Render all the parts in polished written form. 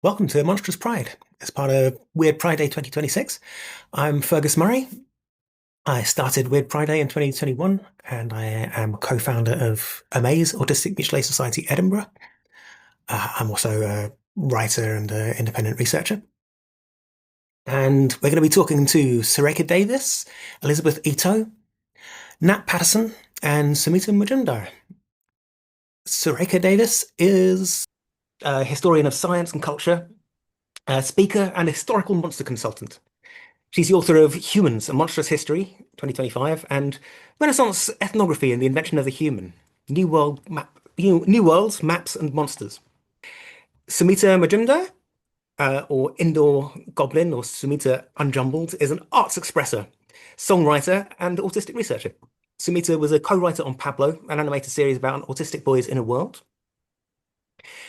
Welcome to Monstrous Pride. As part of Weird Pride Day 2026, I'm Fergus Murray. I started Weird Pride Day in 2021, and I am co-founder of Amaze, Autistic Mutual Aid Society Edinburgh. I'm also a writer and an independent researcher. And we're going to be talking to Surekha Davies, Elizabeth Ito, Nat Paterson, and Sumita Majumdar. Surekha Davies is a historian of science and culture, a speaker and historical monster consultant. She's the author of Humans, A Monstrous History, 2025, and Renaissance Ethnography and the Invention of the Human, New Worlds, Maps and Monsters. Sumita Majumdar, or IndoorGoblin, or SumitaUnjumbled, is an arts expressor, songwriter, and autistic researcher. Sumita was a co-writer on Pablo, an animated series about an autistic boy's inner world.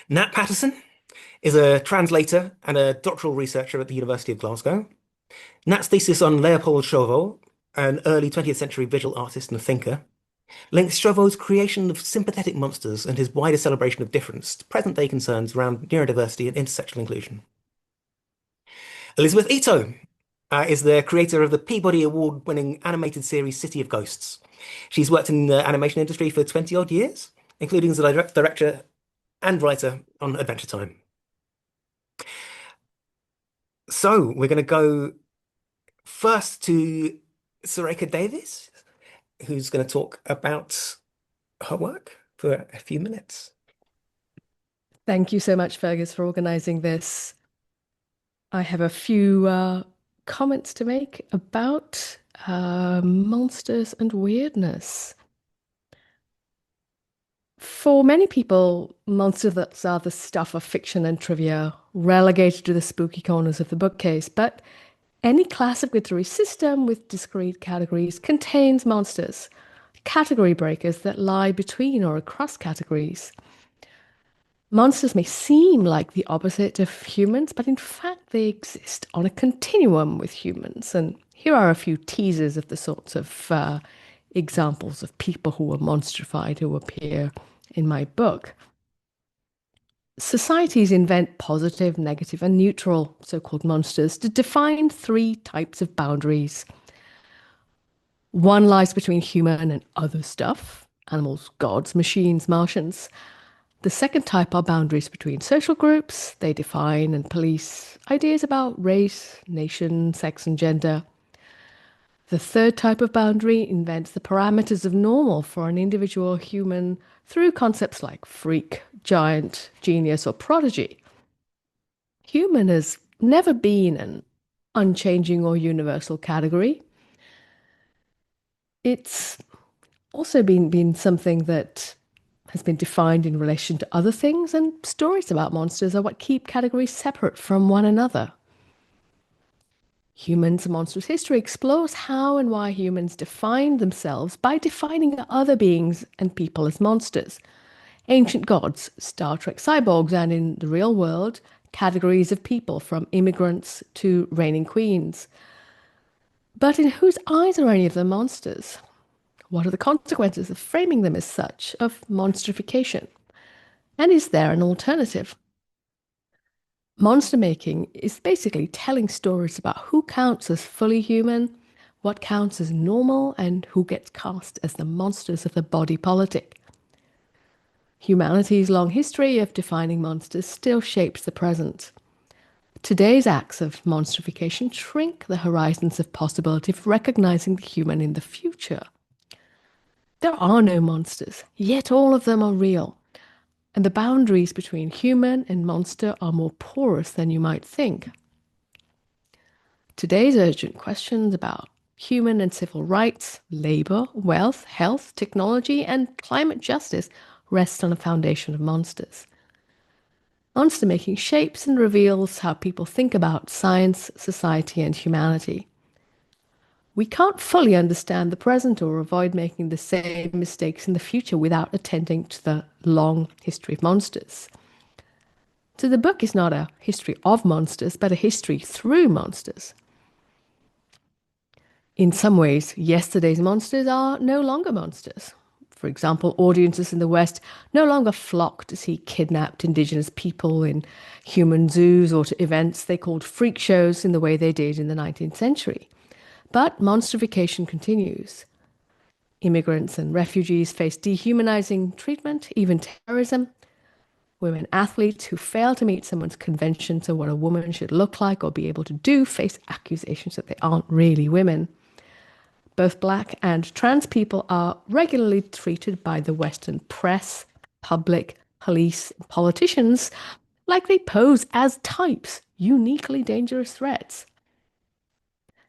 Nat Paterson is a translator and a doctoral researcher at the University of Glasgow. Nat's thesis on Léopold Chauveau, an early 20th century visual artist and thinker, links Chauveau's creation of sympathetic monsters and his wider celebration of difference to present-day concerns around neurodiversity and intersectional inclusion. Elizabeth Ito is the creator of the Peabody Award-winning animated series City of Ghosts. She's worked in the animation industry for 20-odd years, including as a director and writer on Adventure Time. So we're going to go first to Surekha Davies, who's going to talk about her work for a few minutes. Thank you so much, Fergus, for organizing this. I have a few comments to make about monsters and weirdness. For many people, monsters are the stuff of fiction and trivia, relegated to the spooky corners of the bookcase, but any classificatory system with discrete categories contains monsters, category breakers that lie between or across categories. Monsters may seem like the opposite of humans, but in fact they exist on a continuum with humans. And here are a few teasers of the sorts of examples of people who are monstrified who appear in my book. Societies invent positive, negative, and neutral so-called monsters to define three types of boundaries. One lies between human and other stuff, animals, gods, machines, Martians. The second type are boundaries between social groups. They define and police ideas about race, nation, sex, and gender. The third type of boundary invents the parameters of normal for an individual human through concepts like freak, giant, genius, or prodigy. Human has never been an unchanging or universal category. It's also been something that has been defined in relation to other things, and stories about monsters are what keep categories separate from one another. Humans, A Monstrous History explores how and why humans define themselves by defining other beings and people as monsters. Ancient gods, Star Trek cyborgs, and in the real world, categories of people from immigrants to reigning queens. But in whose eyes are any of them monsters? What are the consequences of framing them as such, of monstrification? And is there an alternative? Monster making is basically telling stories about who counts as fully human, what counts as normal, and who gets cast as the monsters of the body politic. Humanity's long history of defining monsters still shapes the present. Today's acts of monstrification shrink the horizons of possibility of recognizing the human in the future. There are no monsters, yet all of them are real. And the boundaries between human and monster are more porous than you might think. Today's urgent questions about human and civil rights, labor, wealth, health, technology, and climate justice rest on a foundation of monsters. Monster making shapes and reveals how people think about science, society, and humanity. We can't fully understand the present or avoid making the same mistakes in the future without attending to the long history of monsters. So the book is not a history of monsters, but a history through monsters. In some ways, yesterday's monsters are no longer monsters. For example, audiences in the West no longer flock to see kidnapped indigenous people in human zoos or to events they called freak shows in the way they did in the 19th century. But monstrification continues. Immigrants and refugees face dehumanizing treatment, even terrorism. Women athletes who fail to meet someone's conventions of what a woman should look like or be able to do face accusations that they aren't really women. Both black and trans people are regularly treated by the Western press, public, police, and politicians like they pose as types, uniquely dangerous threats.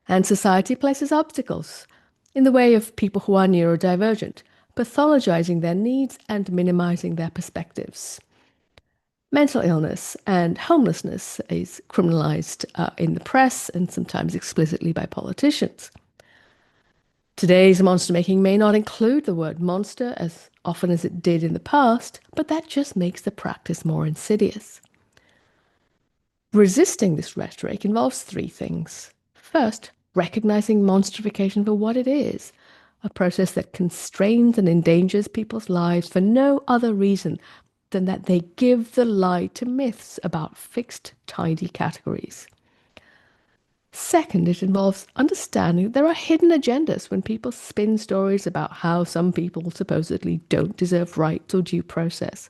And society places obstacles in the way of people who are neurodivergent, pathologizing their needs and minimizing their perspectives. Mental illness and homelessness is criminalized in the press and sometimes explicitly by politicians. Today's monster making may not include the word monster as often as it did in the past, but that just makes the practice more insidious. Resisting this rhetoric involves three things. First, recognizing monstrification for what it is, a process that constrains and endangers people's lives for no other reason than that they give the lie to myths about fixed, tidy categories. Second, it involves understanding that there are hidden agendas when people spin stories about how some people supposedly don't deserve rights or due process.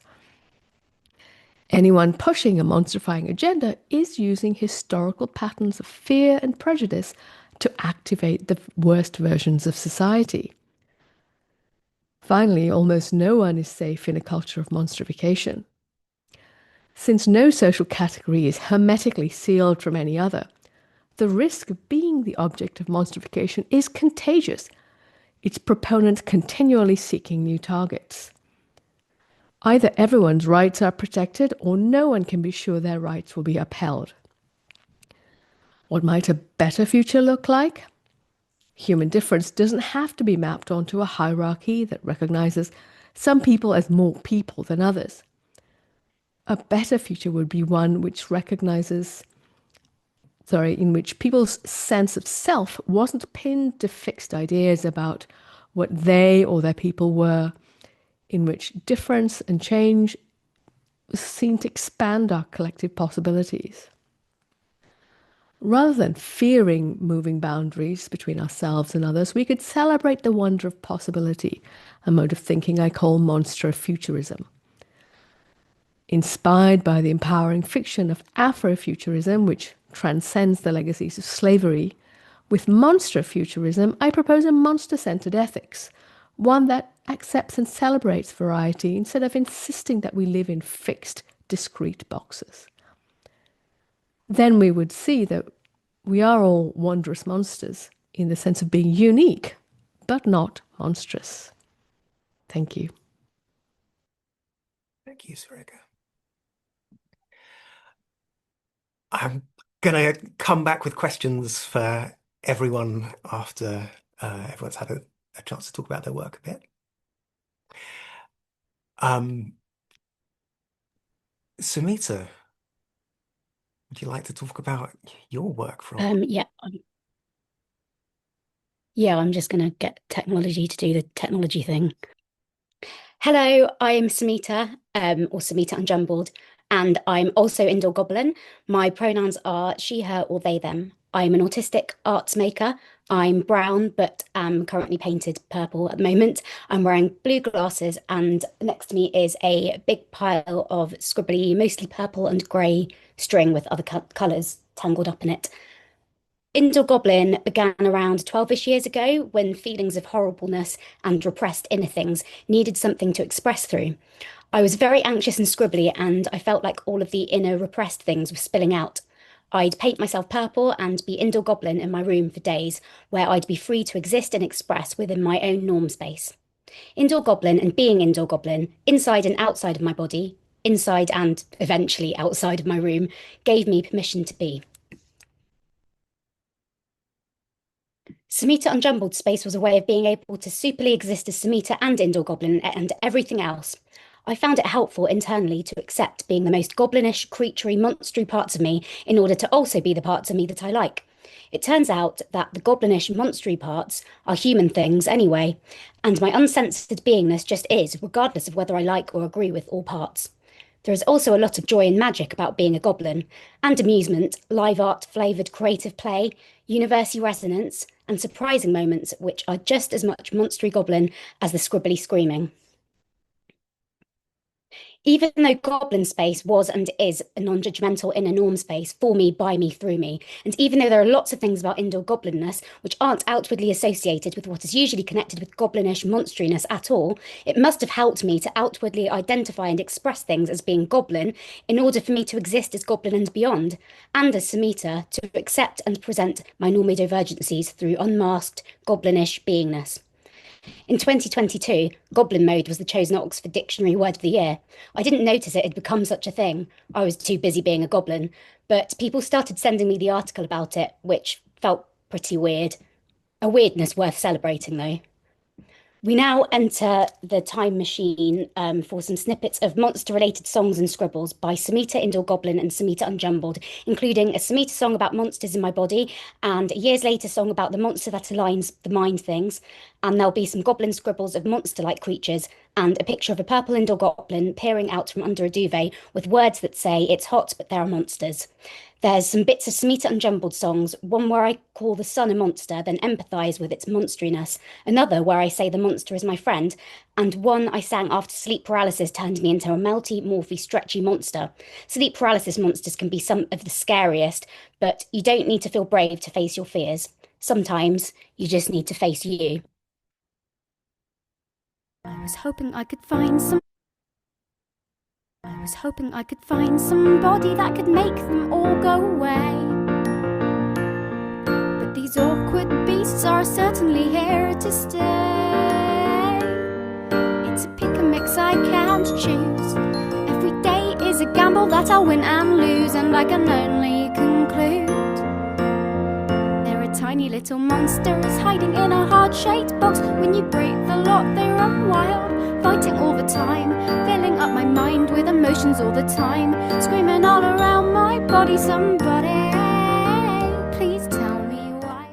Anyone pushing a monstrifying agenda is using historical patterns of fear and prejudice to activate the worst versions of society. Finally, almost no one is safe in a culture of monstrification. Since no social category is hermetically sealed from any other, the risk of being the object of monstrification is contagious, its proponents continually seeking new targets. Either everyone's rights are protected or no one can be sure their rights will be upheld. What might a better future look like? Human difference doesn't have to be mapped onto a hierarchy that recognizes some people as more people than others. A better future would be one which in which people's sense of self wasn't pinned to fixed ideas about what they or their people were, in which difference and change was seen to expand our collective possibilities. Rather than fearing moving boundaries between ourselves and others, we could celebrate the wonder of possibility, a mode of thinking I call Monstro-futurism. Inspired by the empowering fiction of Afrofuturism, which transcends the legacies of slavery, with Monstro-futurism, I propose a monster-centered ethics, one that accepts and celebrates variety instead of insisting that we live in fixed, discrete boxes. Then we would see that we are all wondrous monsters in the sense of being unique, but not monstrous. Thank you. Thank you, Surekha. I'm going to come back with questions for everyone after everyone's had a chance to talk about their work a bit. Sumita, would you like to talk about your work from? Yeah, I'm just going to get technology to do the technology thing. Hello, I'm Sumita, or SumitaUnjumbled, and I'm also IndoorGoblin. My pronouns are she, her, or they, them. I'm an autistic arts maker. I'm brown, but am currently painted purple at the moment. I'm wearing blue glasses, and next to me is a big pile of scribbly, mostly purple and grey string with other colours tangled up in it. IndoorGoblin began around 12-ish years ago when feelings of horribleness and repressed inner things needed something to express through. I was very anxious and scribbly, and I felt like all of the inner repressed things were spilling out. I'd paint myself purple and be IndoorGoblin in my room for days, where I'd be free to exist and express within my own norm space. IndoorGoblin and being IndoorGoblin, inside and outside of my body, inside and eventually outside of my room, gave me permission to be. SumitaUnjumbled space was a way of being able to superly exist as Sumita and IndoorGoblin and everything else. I found it helpful internally to accept being the most goblinish, creaturey, monstery parts of me in order to also be the parts of me that I like. It turns out that the goblinish monstery parts are human things anyway, and my uncensored beingness just is, regardless of whether I like or agree with all parts. There is also a lot of joy and magic about being a goblin, and amusement, live art flavoured creative play, university resonance, and surprising moments which are just as much monstery goblin as the scribbly screaming. Even though Goblin Space was and is a non-judgmental inner norm space for me, by me, through me, and even though there are lots of things about indoor goblinness which aren't outwardly associated with what is usually connected with goblinish monsteriness at all, it must have helped me to outwardly identify and express things as being goblin in order for me to exist as goblin and beyond, and as Sumita to accept and present my neurodivergencies through unmasked goblinish beingness. In 2022, Goblin Mode was the chosen Oxford Dictionary Word of the Year. I didn't notice it had become such a thing. I was too busy being a goblin. But people started sending me the article about it, which felt pretty weird. A weirdness worth celebrating, though. We now enter the time machine for some snippets of monster-related songs and scribbles by Sumita IndoorGoblin and SumitaUnjumbled, including a Sumita song about monsters in my body and a years later song about the monster that aligns the mind things. And there'll be some goblin scribbles of monster-like creatures and a picture of a purple indoor goblin peering out from under a duvet with words that say, "It's hot, but there are monsters." There's some bits of SumitaUnjumbled songs, one where I call the sun a monster, then empathise with its monsteriness, another where I say the monster is my friend, and one I sang after sleep paralysis turned me into a melty, morphy, stretchy monster. Sleep paralysis monsters can be some of the scariest, but you don't need to feel brave to face your fears. Sometimes you just need to face you. I was hoping I could find somebody that could make them all go away. But these awkward beasts are certainly here to stay. It's a pick and mix I can't choose. Every day is a gamble that I'll win and lose, and I can only conclude there are tiny little monsters hiding in a heart-shaped box. When you break the lock, they run wild, fighting all the time, filling up my mind with emotions all the time, screaming all around my body. Somebody, please tell me why.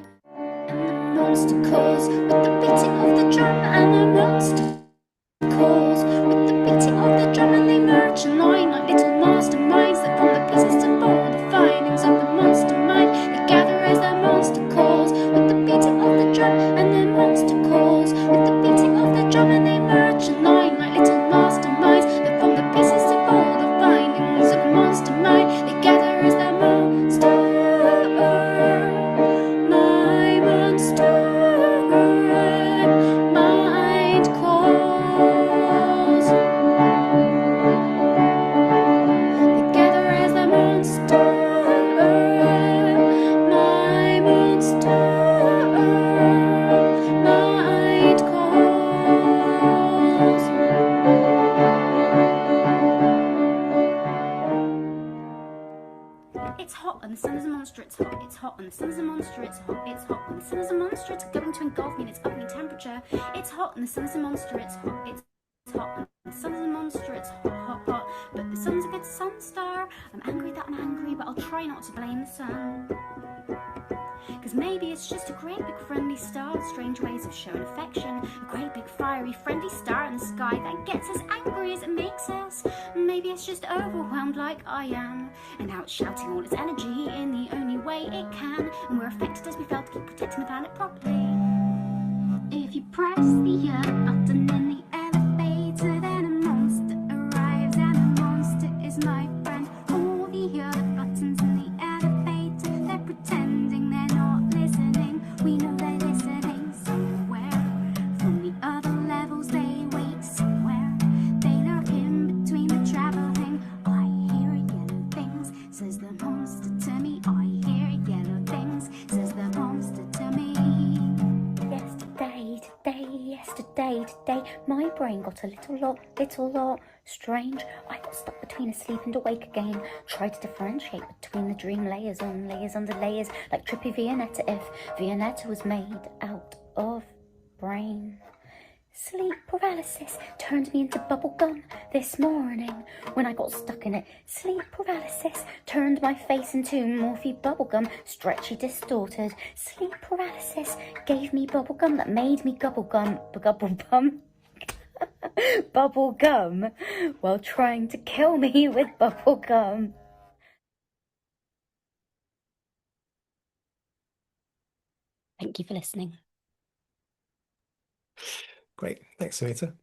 And the monster calls with the beating of the drum, and the monster calls with the beating of the drum, and they march in line like little masterminds that form the pieces of all the findings of the monster mind. They gather as the monster calls with the beating of the drum, and the monster calls with the beating of the drum, and they march in line like little masterminds that form the pieces of all the findings of the monster mind. They gather as the monster, my monster mind calls. They gather as the monster, my monster mind calls. It's hot and the sun is a monster, it's hot, it's hot and the sun is a monster, it's hot, it's hot and the sun is a monster, it's going to engulf me in its opening temperature. It's hot and the sun is a monster, it's hot, it's hot and the sun is a monster, it's hot, hot, hot, but the sun's a good sun star. I'm angry that I'm angry, but I'll try not to blame the sun. Cause maybe it's just a great big friendly star with strange ways of showing affection. A great big fiery friendly star in the sky that gets as angry as it makes us. Maybe it's just overwhelmed like I am, and now it's shouting all its energy in the only way it can. And we're affected as we fail to keep protecting the planet properly. If you press the button in the elevator, then a monster arrives, and a monster is my friend. All the other buttons in the elevator, they're pretending they're not listening. We know they're listening somewhere. From the other levels they wait somewhere. They lurk in between the travelling. I hear yellow things, says the monster to me. I hear yellow things, says the monster to me. Yesterday, my brain got a little lot strange. I got stuck between asleep and awake again. Tried to differentiate between the dream layers on layers under layers, like trippy Viennetta if Viennetta was made out of brain. Sleep paralysis turned me into bubblegum this morning when I got stuck in it. Sleep paralysis turned my face into morphy bubblegum, stretchy, distorted. Sleep paralysis gave me bubblegum that made me bubblegum while trying to kill me with bubblegum. Thank you for listening. Great. Thanks, Sumita.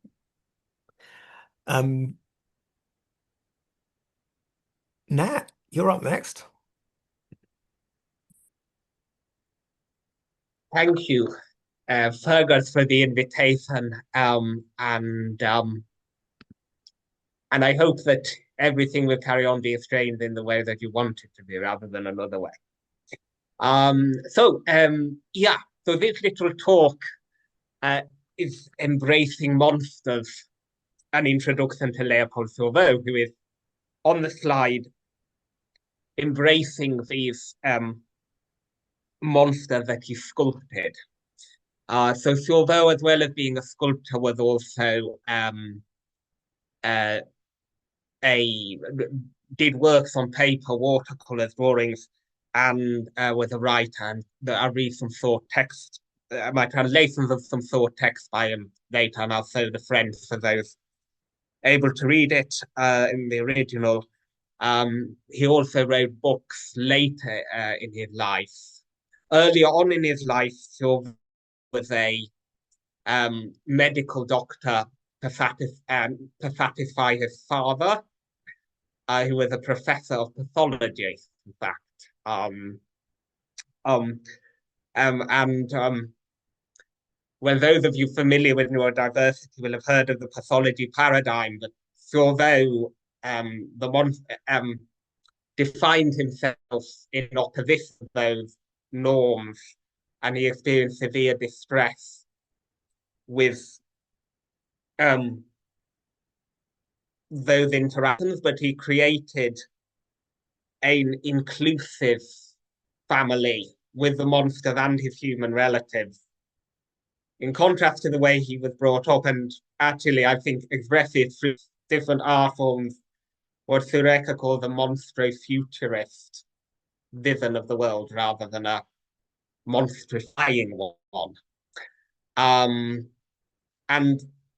Nat, you're up next. Thank you, Fergus, for the invitation, and I hope that everything will carry on being framed in the way that you want it to be, rather than another way. So this little talk is embracing monsters, an introduction to Léopold Chauveau, who is on the slide embracing these monsters that he sculpted. So Chauveau, as well as being a sculptor, was also did works on paper, watercolors, drawings, and was a writer. And I read some short text, my translations of some short text by him later, and I'll show the friends for those able to read it in the original. He also wrote books later in his life. Earlier on in his life, Chauveau was a medical doctor to satisfy his father, who was a professor of pathology, in fact. When those of you familiar with neurodiversity will have heard of the pathology paradigm, but Chauveau defined himself in opposition to those norms, and he experienced severe distress with those interactions, but he created an inclusive family with the monster and his human relatives, in contrast to the way he was brought up, and actually I think expresses through different art forms what Surekha calls a monstrous futurist vision of the world, rather than a monstrifying one. And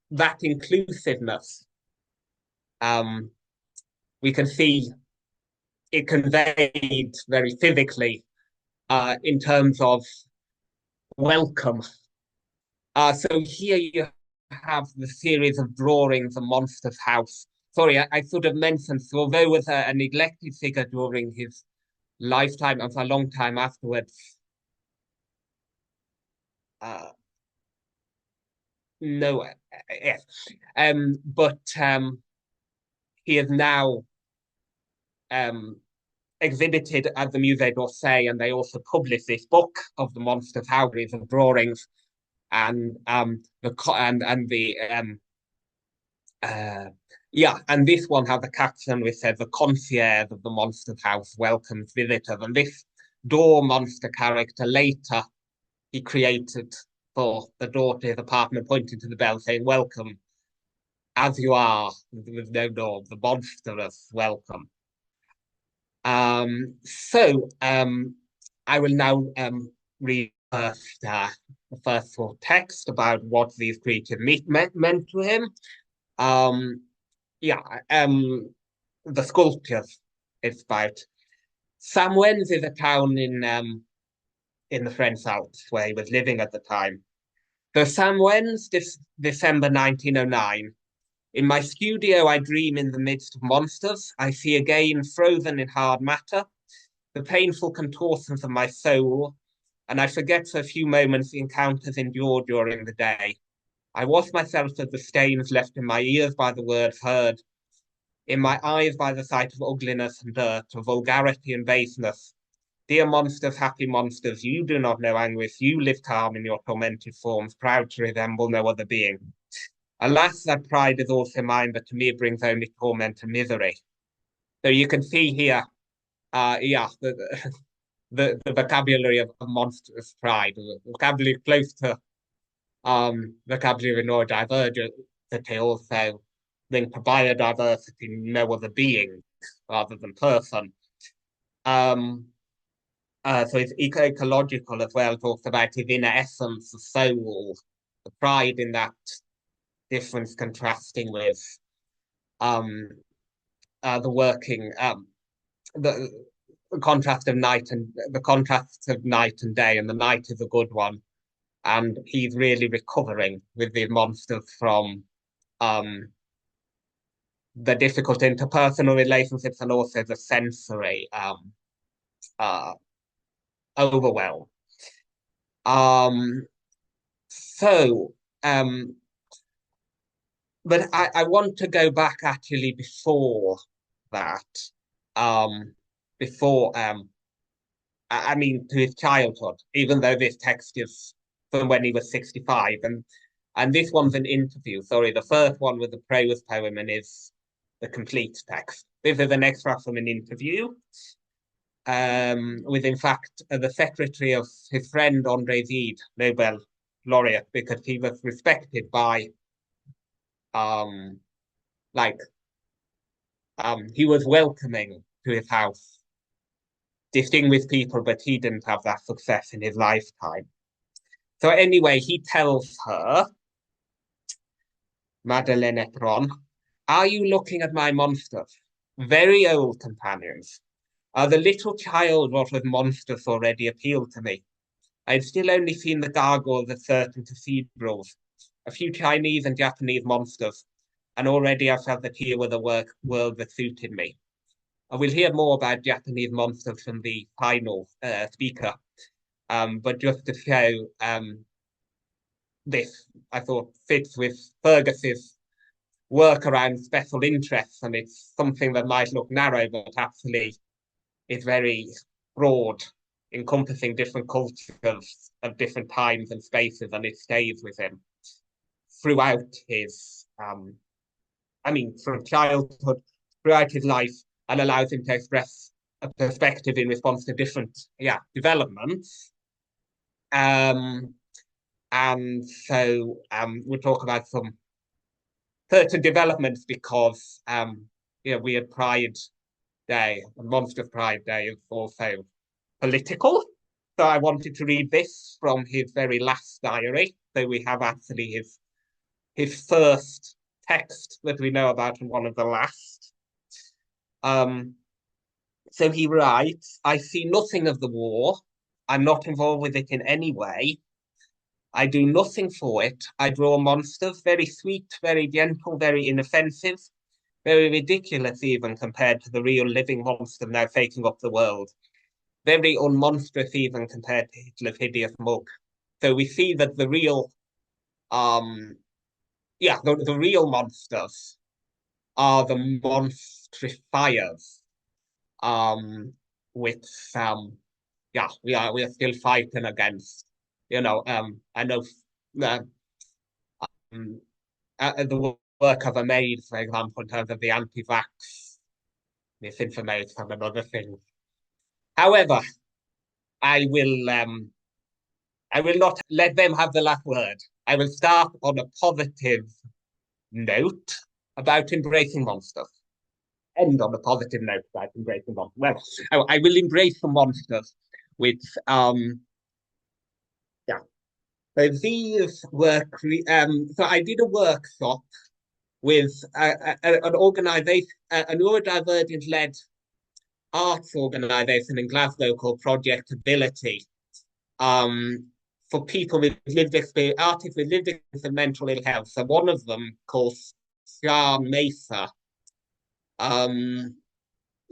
that inclusiveness, we can see it conveyed very physically in terms of welcome. So here you have the series of drawings of Monstrous House. Sorry, I should have mentioned, Chauveau was a neglected figure during his lifetime and for a long time afterwards. Yes. But he is now exhibited at the Musée d'Orsay, and they also published this book of the Monstrous House of drawings, and and this one has a caption which says, "The concierge of the Monstrous House welcomes visitors." And this door monster character later he created for the door to his apartment, pointing to the bell, saying, "Welcome, as you are, with no door, the monstrous welcome." I will now read the first full text about what these creatures meant to him. The sculptures it's about. Samwens is a town in the French South where he was living at the time. The Samwens, December 1909. In my studio, I dream in the midst of monsters. I see again, frozen in hard matter, the painful contortions of my soul, and I forget for a few moments the encounters endured during the day. I wash myself of the stains left in my ears by the words heard, in my eyes by the sight of ugliness and dirt, of vulgarity and baseness. Dear monsters, happy monsters, you do not know anguish. You live calm in your tormented forms, proud to resemble no other being. Alas, that pride is also mine, but to me it brings only torment and misery. So you can see here, the vocabulary of monstrous pride, the vocabulary close to vocabulary neurodiversity also linked to biodiversity, no other being rather than person. So it's ecological as well, talks about his inner essence, the soul, the pride in that difference contrasting with the working the contrast of night and day, and the night is a good one. And he's really recovering with these monsters from the difficult interpersonal relationships and also the sensory overwhelm. But I want to go back actually before that, I mean, to his childhood, even though this text is from when he was 65, and this one's an interview. Sorry, the first one was the prose poem and is the complete text. This is an extract from an interview with, in fact, the secretary of his friend Andre Gide, Nobel laureate, because he was respected by, he was welcoming to his house distinguished people, but he didn't have that success in his lifetime. So anyway, he tells her, Madeleine Etron, are you looking at my monsters? Very old companions. The little child what with monsters already appealed to me. I'd still only seen the gargoyles of certain cathedrals, a few Chinese and Japanese monsters, and already I felt that here were the world that suited me. And we'll hear more about Japanese monsters from the final speaker. But just to show this, I thought, fits with Fergus's work around special interests, and it's something that might look narrow, but actually is very broad, encompassing different cultures of different times and spaces, and it stays with him throughout his, from childhood, throughout his life, and allows him to express a perspective in response to different, developments. And so we'll talk about some certain developments because, we had Pride Day, and Monstrous Pride Day is also political. So I wanted to read this from his very last diary. So we have actually his first text that we know about and one of the last. So he writes, I see nothing of the war. I'm not involved with it in any way. I do nothing for it. I draw monsters, very sweet, very gentle, very inoffensive, very ridiculous even compared to the real living monster now taking up the world. Very unmonstrous even compared to Hitler's hideous mug. So we see that the real, the real monsters are the monstrifiers, which we are still fighting against. I know the work of a maid, for example, in terms of the anti-vax, misinformation and other things. However, I will not let them have the last word. I will start on a positive note about embracing monsters. End on a positive note about embracing monsters. Well, I will embrace the monsters, which So these were so I did a workshop with an organization, a neurodivergent-led arts organization in Glasgow called Project Ability, for people with lived experience, artists with lived experience of mental ill health. So one of them, called Shah Mesa,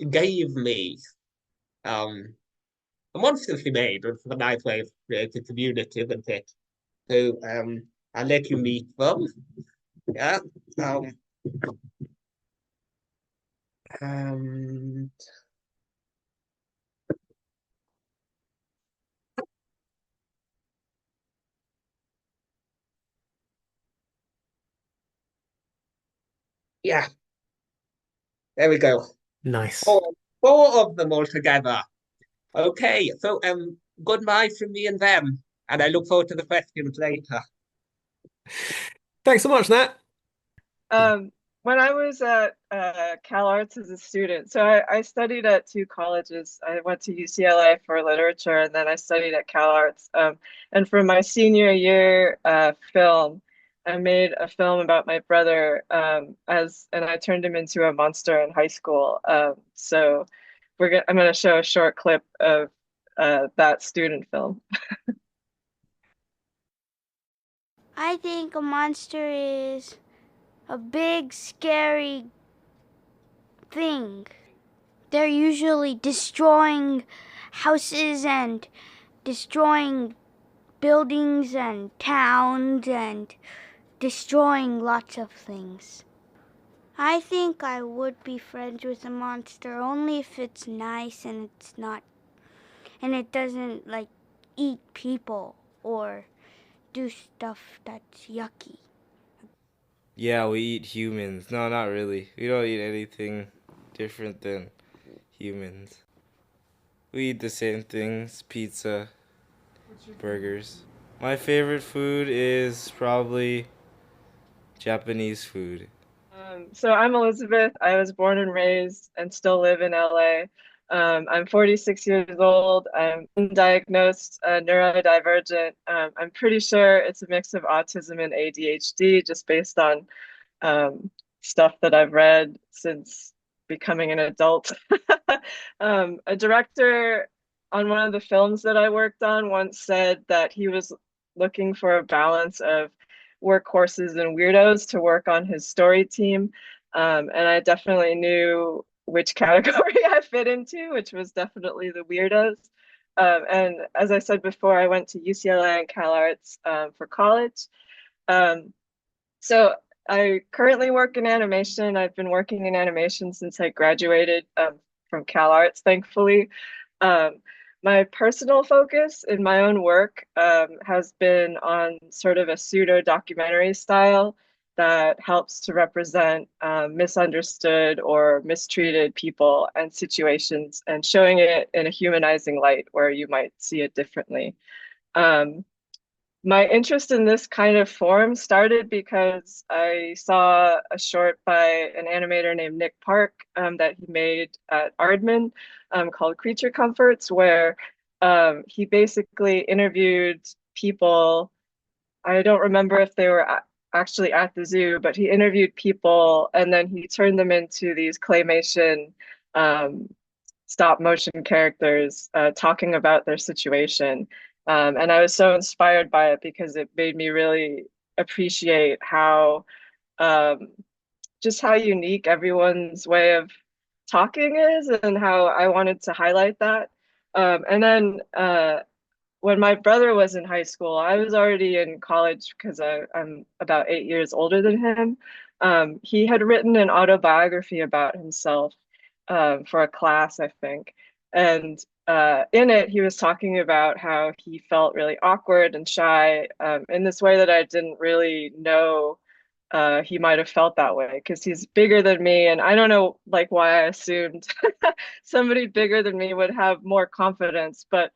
gave me a monster she made. It's a nice way of creating community, isn't it? So I'll let you meet them. Yeah. Yeah. There we go. Nice. Four of them all together. Okay. So goodbye from me and them, and I look forward to the questions later. Thanks so much, Nat. When I was at Cal Arts as a student, so I studied at two colleges. I went to UCLA for literature, and then I studied at Cal Arts. And for my senior year film, I made a film about my brother and I turned him into a monster in high school. So I'm gonna show a short clip of that student film. I think a monster is a big, scary thing. They're usually destroying houses and destroying buildings and towns and destroying lots of things. I think I would be friends with a monster only if it's nice and it doesn't like eat people or do stuff that's yucky. Yeah, we eat humans. No, not really. We don't eat anything different than humans. We eat the same things, pizza, burgers. My favorite food is probably Japanese food. So I'm Elizabeth. I was born and raised and still live in LA. I'm 46 years old. I'm undiagnosed neurodivergent. I'm pretty sure it's a mix of autism and ADHD, just based on stuff that I've read since becoming an adult. A director on one of the films that I worked on once said that he was looking for a balance of workhorses and weirdos to work on his story team. And I definitely knew which category I fit into, which was definitely the weirdos. And as I said before, I went to UCLA and Cal Arts for college. So I currently work in animation. I've been working in animation since I graduated from Cal Arts, thankfully. My personal focus in my own work has been on sort of a pseudo documentary style that helps to represent misunderstood or mistreated people and situations and showing it in a humanizing light where you might see it differently. My interest in this kind of form started because I saw a short by an animator named Nick Park that he made at Aardman called Creature Comforts, where he basically interviewed people. I don't remember if they were actually at the zoo, but he interviewed people and then he turned them into these claymation stop motion characters talking about their situation. And I was so inspired by it because it made me really appreciate how just how unique everyone's way of talking is and how I wanted to highlight that. And then when my brother was in high school, I was already in college because I'm about 8 years older than him. He had written an autobiography about himself for a class, I think. And in it, he was talking about how he felt really awkward and shy in this way that I didn't really know he might have felt that way because he's bigger than me. And I don't know like why I assumed somebody bigger than me would have more confidence, but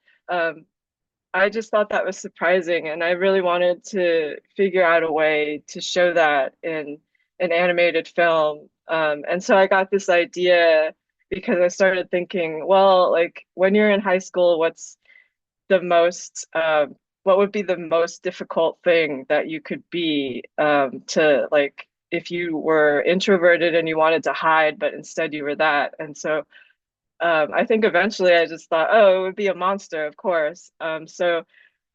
I just thought that was surprising. And I really wanted to figure out a way to show that in an animated film. And so I got this idea because I started thinking, well, like when you're in high school, what would be the most difficult thing that you could be to like if you were introverted and you wanted to hide, but instead you were that. And so I think eventually I just thought, oh, it would be a monster, of course. So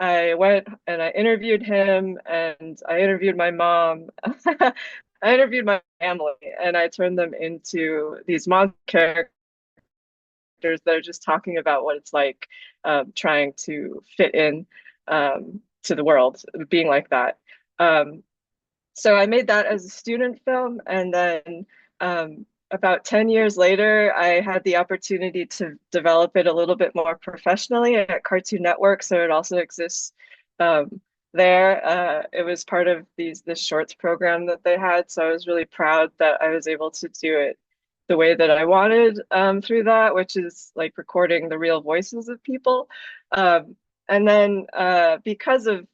I went and I interviewed him and I interviewed my mom. I interviewed my family and I turned them into these monster characters that are just talking about what it's like trying to fit in to the world, being like that. So I made that as a student film, and then about 10 years later, I had the opportunity to develop it a little bit more professionally at Cartoon Network, so it also exists there. It was part of this shorts program that they had, so I was really proud that I was able to do it the way that I wanted through that, which is like recording the real voices of people. And then because of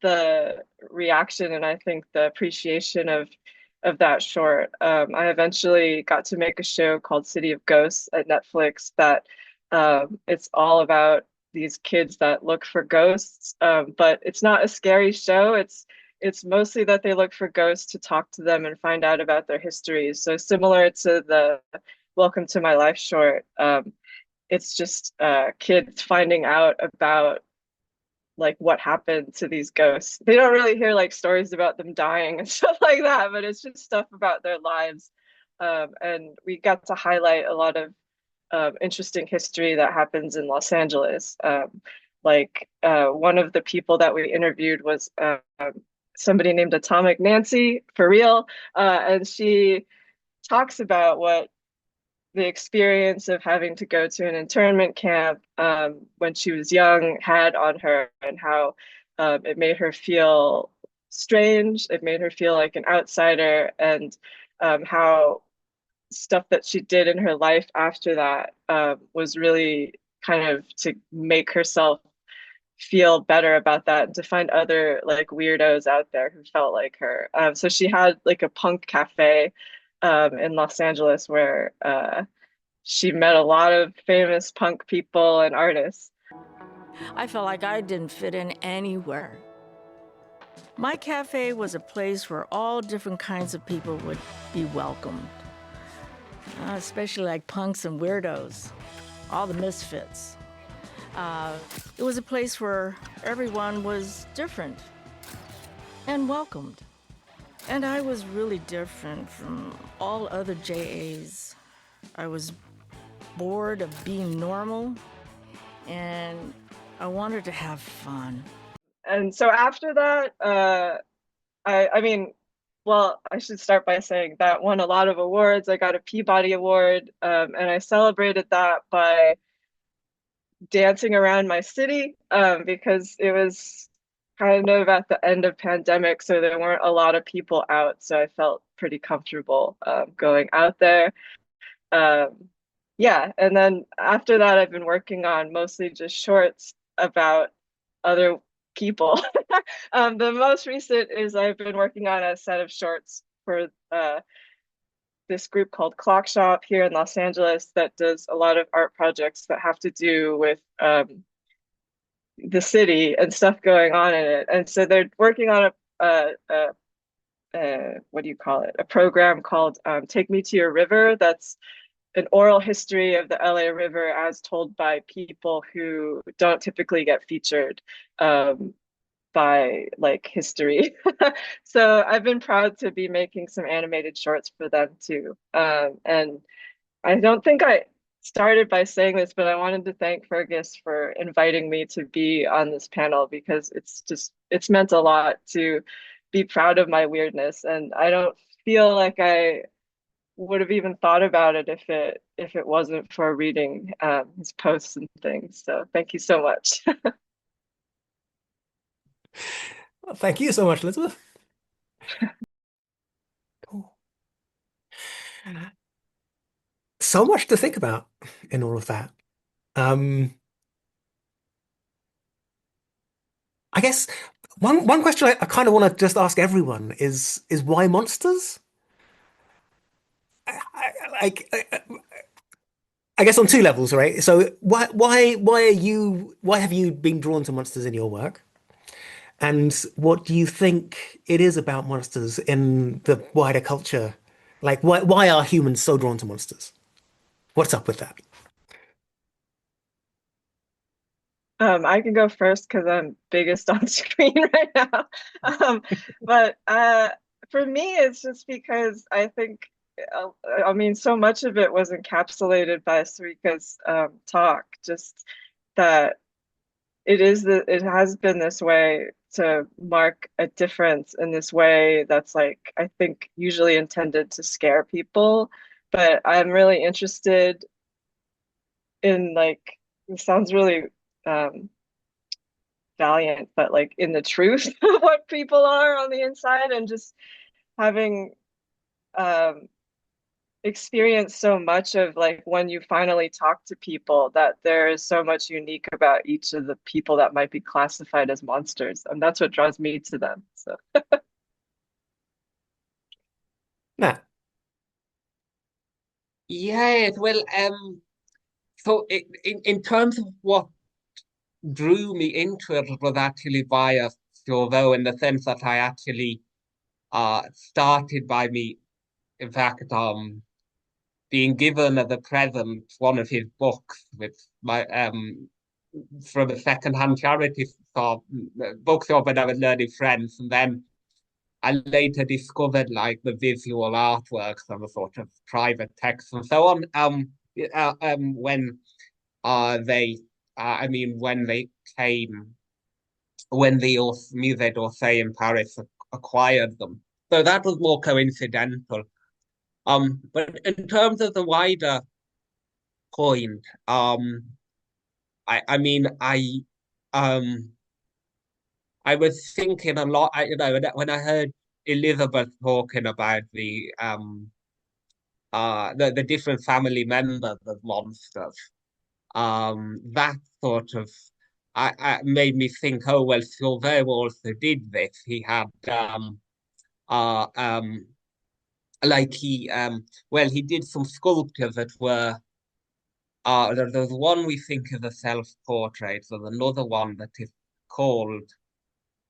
the reaction and I think the appreciation of that short. I eventually got to make a show called City of Ghosts at Netflix that it's all about these kids that look for ghosts, but it's not a scary show. It's mostly that they look for ghosts to talk to them and find out about their histories. So similar to the Welcome to My Life short, it's just kids finding out about like what happened to these ghosts. They don't really hear like stories about them dying and stuff like that, but it's just stuff about their lives. And we got to highlight a lot of interesting history that happens in Los Angeles. One of the people that we interviewed was somebody named Atomic Nancy, for real. And she talks about what the experience of having to go to an internment camp when she was young had on her, and how it made her feel strange. It made her feel like an outsider, and how stuff that she did in her life after that was really kind of to make herself feel better about that, and to find other like weirdos out there who felt like her. So she had like a punk cafe in Los Angeles where she met a lot of famous punk people and artists. I felt like I didn't fit in anywhere. My cafe was a place where all different kinds of people would be welcomed, especially like punks and weirdos, all the misfits. It was a place where everyone was different and welcomed. And I was really different from all other JAs. I was bored of being normal, and I wanted to have fun. And so after that, I should start by saying that won a lot of awards. I got a Peabody Award, and I celebrated that by dancing around my city because it was kind of at the end of pandemic, so there weren't a lot of people out, so I felt pretty comfortable going out there. Yeah, and then after that, I've been working on mostly just shorts about other people. The most recent is I've been working on a set of shorts for this group called Clock Shop here in Los Angeles that does a lot of art projects that have to do with the city and stuff going on in it. And so they're working on what do you call it? A program called Take Me to Your River. That's an oral history of the LA River as told by people who don't typically get featured by like history. So I've been proud to be making some animated shorts for them too. And I don't think I started by saying this, but I wanted to thank Fergus for inviting me to be on this panel, because it's meant a lot to be proud of my weirdness. And I don't feel like I would have even thought about it if it wasn't for reading his posts and things. So thank you so much. Well, thank you so much, Elizabeth. Cool. So much to think about in all of that. I guess one question I kind of want to just ask everyone is why monsters? I guess on two levels, right? So why have you been drawn to monsters in your work? And what do you think it is about monsters in the wider culture? Like why are humans so drawn to monsters? What's up with that? I can go first because I'm biggest on screen right now. But for me, it's just because I think, so much of it was encapsulated by Surekha's talk, just that it has been this way to mark a difference in this way that's like, I think, usually intended to scare people. But I'm really interested in like, it sounds really valiant, but like in the truth of what people are on the inside, and just having experience so much of like when you finally talk to people that there is so much unique about each of the people that might be classified as monsters, and that's what draws me to them. So Nat. Yes, well, so in terms of what drew me into it was actually via Chauveau, in the sense that I actually started by me, in fact, being given as a present one of his books with my from a second-hand charity shop, bookshop when I was learning French, and then I later discovered like the visual artworks and the sort of private texts and so on. When they, I mean, when they came, when the Musée d'Orsay in Paris acquired them. So that was more coincidental. But in terms of the wider point, I mean, um, I was thinking a lot. You know, when I heard Elizabeth talking about the different family members of monsters, that sort of I made me think. Oh well, Chauveau also did this. He had uh um like he well he did some sculptures that were there's one we think is a self-portrait. There's another one that is called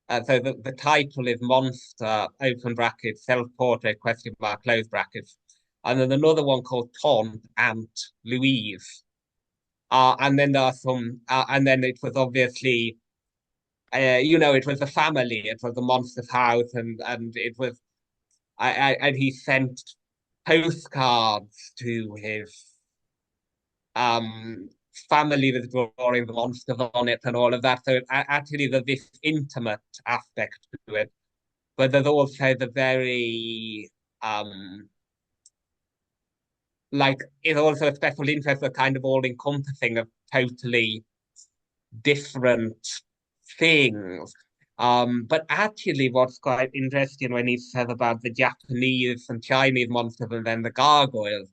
so the title is Monster, open brackets, self-portrait, question mark, close brackets. And then another one called Taunt, Aunt Louise. And then there are some, and then it was obviously, you know, it was a family. It was a monster's house, and it was, and he sent postcards to his um family with drawing the monsters on it and all of that. So actually, there's this intimate aspect to it, but there's also the very like it's also a special interest, a kind of all encompassing of totally different things. But actually, what's quite interesting when he says about the Japanese and Chinese monsters and then the gargoyles,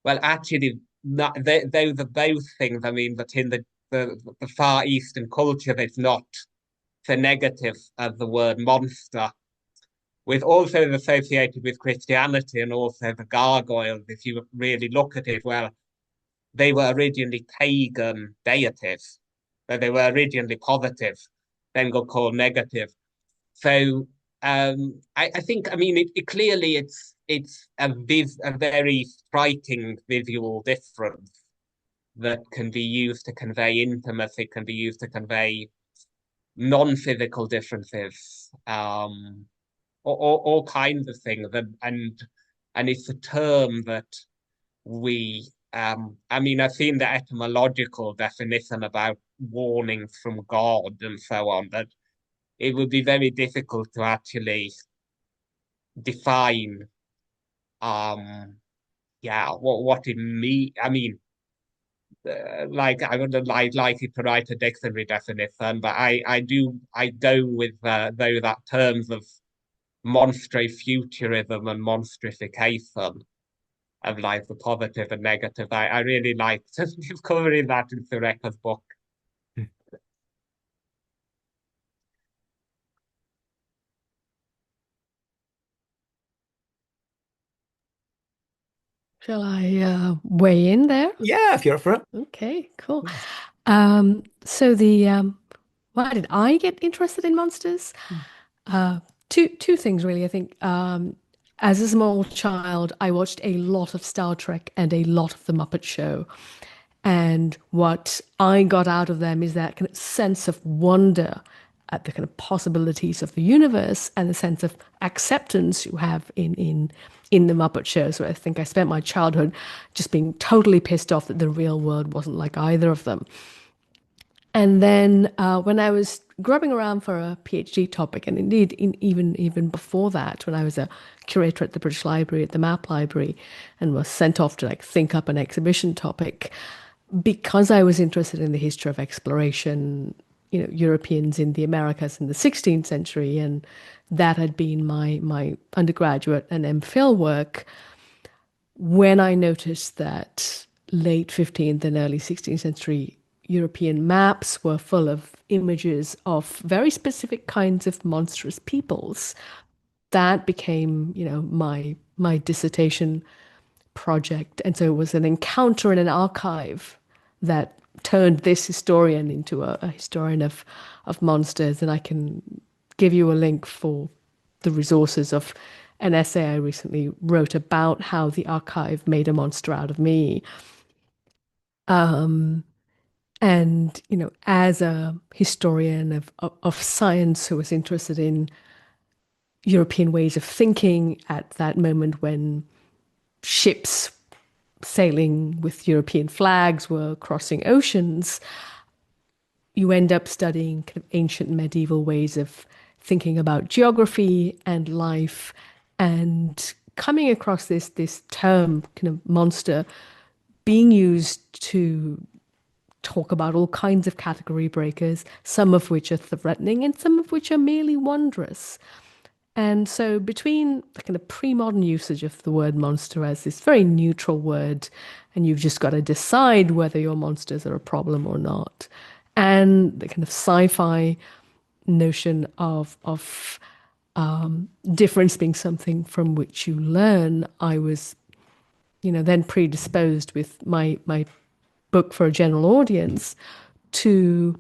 well, actually, those are both things. I mean, that in the Far Eastern culture, it's not the negative of the word monster, with also associated with Christianity and also the gargoyles. If you really look at it, well, they were originally pagan deities, but they were originally positive, then got called negative. So I think, I mean, it clearly it's a very striking visual difference that can be used to convey intimacy, can be used to convey non-physical differences, all kinds of things, and it's a term that we I mean, I've seen the etymological definition about warnings from God and so on, but it would be very difficult to actually define yeah what it means. I mean, like I would like it to write a dictionary definition, but I go with though that terms of monstro-futurism and monstrification of like the positive and negative. I really like discovering that in Surekha's book. Shall I weigh in there? Yeah, if you're up for it. Okay, cool. So why did I get interested in monsters? Two things really. I think as a small child, I watched a lot of Star Trek and a lot of The Muppet Show. And what I got out of them is that kind of sense of wonder at the kind of possibilities of the universe and the sense of acceptance you have in the Muppet Show. So I think I spent my childhood just being totally pissed off that the real world wasn't like either of them. And then when I was grubbing around for a PhD topic, and indeed even before that, when I was a curator at the British Library, at the Map Library, and was sent off to like think up an exhibition topic, because I was interested in the history of exploration, you know, Europeans in the Americas in the 16th century, and that had been my undergraduate and MPhil work. when I noticed that late 15th and early 16th century European maps were full of images of very specific kinds of monstrous peoples, that became, my dissertation project. And so it was an encounter in an archive that turned this historian into a historian of monsters. And I can give you a link for the resources of an essay I recently wrote about how the archive made a monster out of me. And, as a historian of science who was interested in European ways of thinking at that moment when ships sailing with European flags were crossing oceans, you end up studying kind of ancient medieval ways of thinking about geography and life, and coming across this term, kind of monster, being used to talk about all kinds of category breakers, some of which are threatening and some of which are merely wondrous. And so between the kind of pre-modern usage of the word monster as this very neutral word, and you've just got to decide whether your monsters are a problem or not, and the kind of sci-fi notion of difference being something from which you learn, I was, then predisposed with my book for a general audience to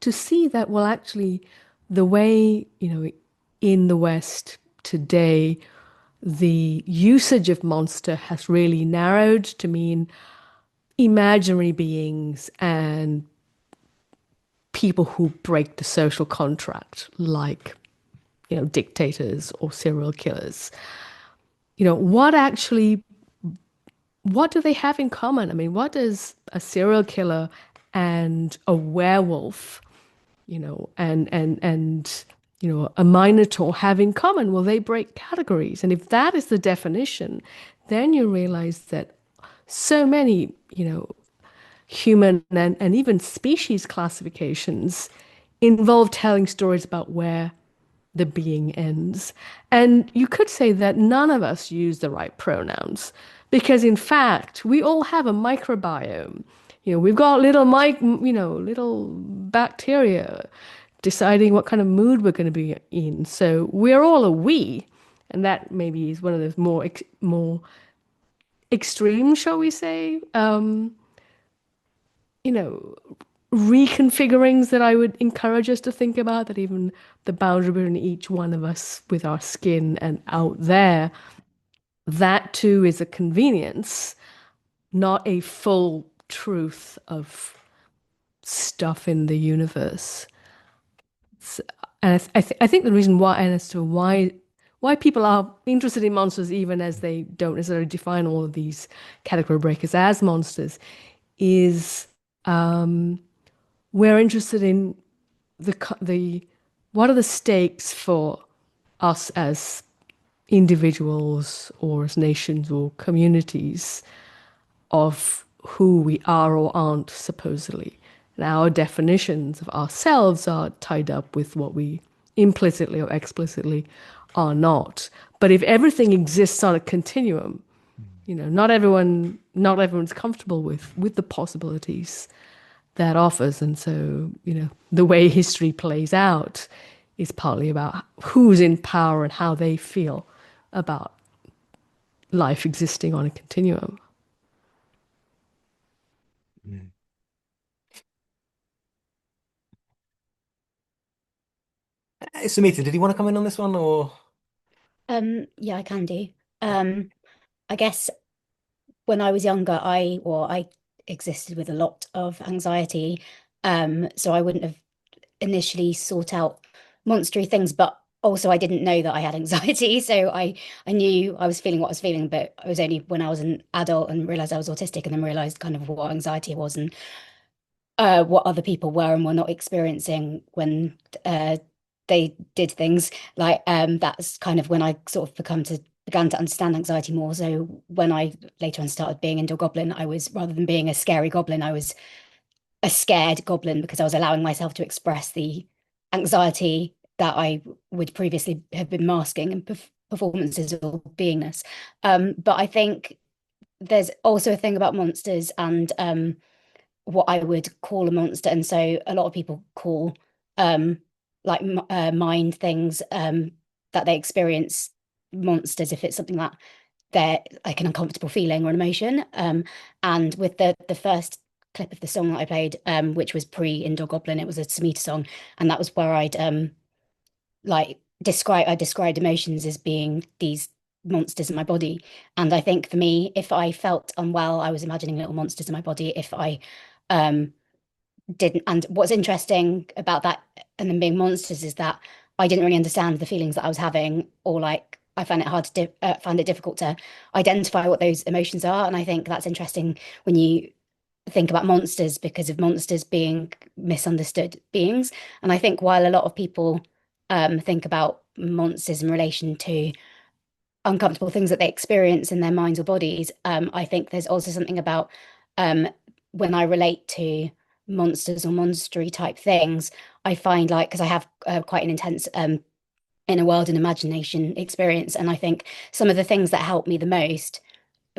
see that, well, actually, the way, in the West today, the usage of monster has really narrowed to mean imaginary beings and people who break the social contract, like, dictators or serial killers. What do they have in common? I mean, what does a serial killer and a werewolf, and a minotaur have in common? Well, they break categories. And if that is the definition, then you realize that so many, human and even species classifications involve telling stories about where the being ends. And you could say that none of us use the right pronouns, because in fact, we all have a microbiome. We've got little bacteria deciding what kind of mood we're going to be in. So we're all a we, and that maybe is one of those more extreme, shall we say, reconfigurings that I would encourage us to think about, that even the boundary between each one of us with our skin and out there, that too is a convenience, not a full truth of stuff in the universe. And I think the reason why, and as to why people are interested in monsters, even as they don't necessarily define all of these category breakers as monsters, is we're interested in the what are the stakes for us as individuals or as nations or communities of who we are or aren't, supposedly. And our definitions of ourselves are tied up with what we implicitly or explicitly are not. But if everything exists on a continuum, not everyone's comfortable with the possibilities that offers. And so, the way history plays out is partly about who's in power and how they feel about life existing on a continuum. Mm. Sumita, did you want to come in on this one, or? Yeah, I can do. I guess when I was younger, I existed with a lot of anxiety. So I wouldn't have initially sought out monstery things, but also I didn't know that I had anxiety. So I knew I was feeling what I was feeling, but it was only when I was an adult and realized I was autistic, and then realized kind of what anxiety was and what other people were and were not experiencing when they did things. Like that's kind of when I sort of began to understand anxiety more. So when I later on started being IndoorGoblin, I was, rather than being a scary goblin, I was a scared goblin, because I was allowing myself to express the anxiety that I would previously have been masking. And performances or beingness. But I think there's also a thing about monsters and what I would call a monster, and so a lot of people call mind things that they experience monsters if it's something that they're like an uncomfortable feeling or an emotion. And with the first clip of the song that I played, which was pre-IndoorGoblin, it was a Sumita song, and that was where I described emotions as being these monsters in my body. And I think for me, if I felt unwell, I was imagining little monsters in my body. If I didn't, and what's interesting about that and them being monsters is that I didn't really understand the feelings that I was having, or like I found it difficult to identify what those emotions are. And I think that's interesting when you think about monsters, because of monsters being misunderstood beings. And I think while a lot of people think about monsters in relation to uncomfortable things that they experience in their minds or bodies, I think there's also something about when I relate to monsters or monstery type things, I find like, because I have quite an intense inner world and imagination experience, and I think some of the things that help me the most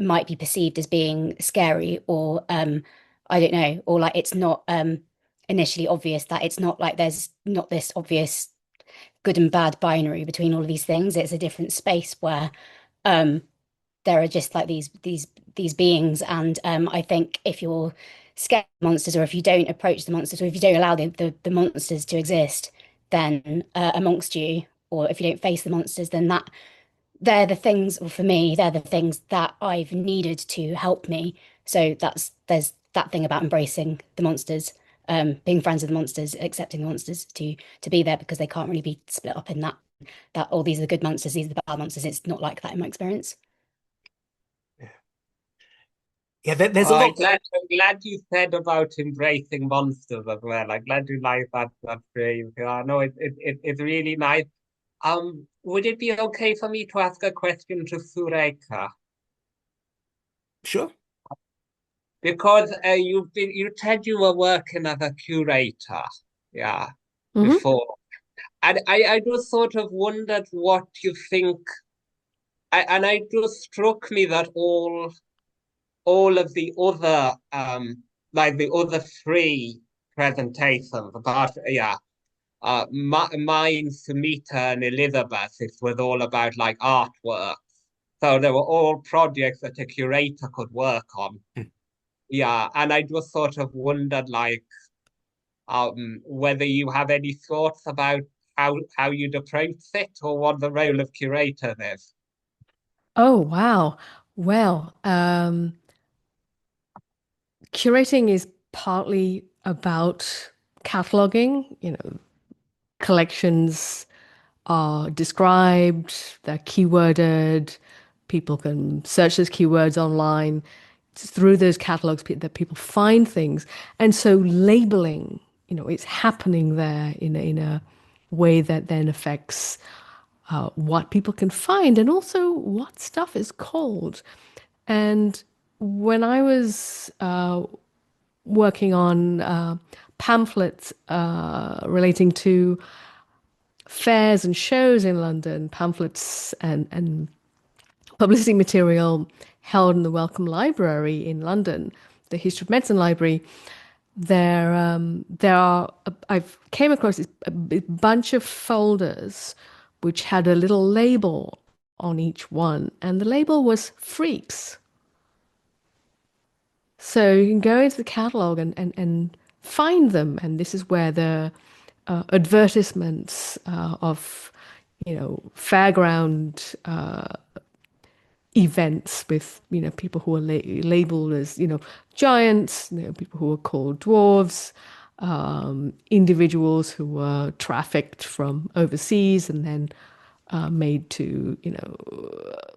might be perceived as being scary, or I don't know, or like it's not initially obvious that it's not like there's not this obvious good and bad binary between all of these things. It's a different space where there are just like these beings, and I think if you're scared of monsters, or if you don't approach the monsters, or if you don't allow the monsters to exist, then amongst you, or if you don't face the monsters, then they're the things, or for me, they're the things that I've needed to help me. So there's that thing about embracing the monsters, being friends with the monsters, accepting the monsters to be there, because they can't really be split up in that oh, these are the good monsters, these are the bad monsters. It's not like that in my experience. Yeah, there's a lot. I'm glad you said about embracing monsters as well. I'm glad you like that phrase. Yeah, no, it's really nice. Would it be okay for me to ask a question to Surekha? Sure. Because you said you were working as a curator, yeah, before. And I just sort of wondered what you think, and it just struck me that all of the other like the other three presentations about mine, Sumita and Elizabeth, it was all about like artwork. So they were all projects that a curator could work on. Yeah, and I just sort of wondered like whether you have any thoughts about how you'd approach it, or what the role of curator is. Oh, wow. Well, curating is partly about cataloging. Collections are described, they're keyworded, people can search those keywords online. It's through those catalogs that people find things. And so labeling, it's happening there in a way that then affects what people can find, and also what stuff is called. And when I was working on pamphlets relating to fairs and shows in London, pamphlets and publicity material held in the Wellcome Library in London, the History of Medicine Library, I've came across a bunch of folders which had a little label on each one, and the label was freaks. So you can go into the catalogue and find them, and this is where the advertisements of, fairground events with, people who are labeled as, giants, people who are called dwarves, individuals who were trafficked from overseas and then made to,